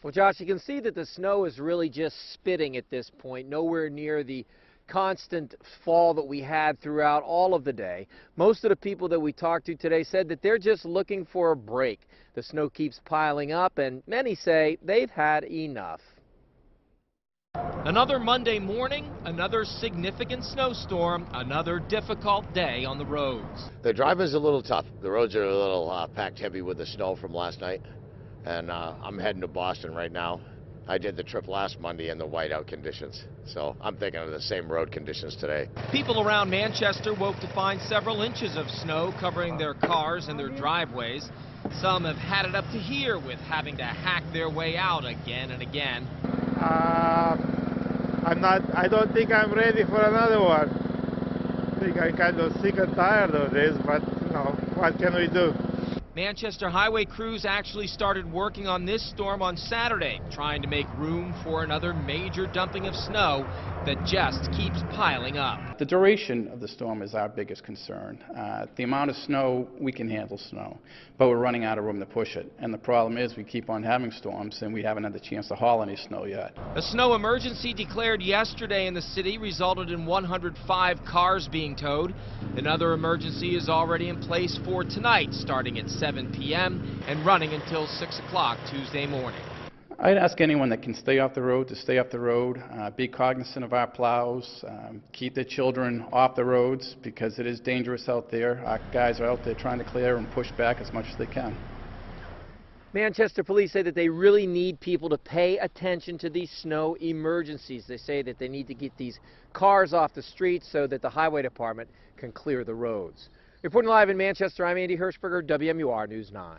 Well, Josh, you can see that the snow is really just spitting at this point, nowhere near the constant fall that we had throughout all of the day. Most of the people that we talked to today said that they're just looking for a break. The snow keeps piling up, and many say they've had enough. Another Monday morning, another significant snowstorm, another difficult day on the roads. The driving's a little tough. The roads are a little packed heavy with the snow from last night. And I'm heading to Boston right now. I did the trip last Monday in the whiteout conditions, so I'm thinking of the same road conditions today. People around Manchester woke to find several inches of snow covering their cars and their driveways. Some have had it up to here with having to hack their way out again and again. I don't think I'm ready for another one. I think I'm kind of sick and tired of this, but you know, what can we do? Manchester highway crews actually started working on this storm on Saturday, trying to make room for another major dumping of snow that just keeps piling up. The duration of the storm is our biggest concern. The amount of snow, we can handle snow, but we're running out of room to push it. And the problem is we keep on having storms and we haven't had the chance to haul any snow yet. A snow emergency declared yesterday in the city resulted in 105 cars being towed. Another emergency is already in place for tonight, starting at 7 p.m. and running until 6 o'clock Tuesday morning. I'd ask anyone that can stay off the road to stay off the road, be cognizant of our plows, keep their children off the roads because it is dangerous out there. Our guys are out there trying to clear and push back as much as they can. Manchester police say that they really need people to pay attention to these snow emergencies. They say that they need to get these cars off the streets so that the highway department can clear the roads. Reporting live in Manchester, I'm Andy Hirschberger, WMUR News 9.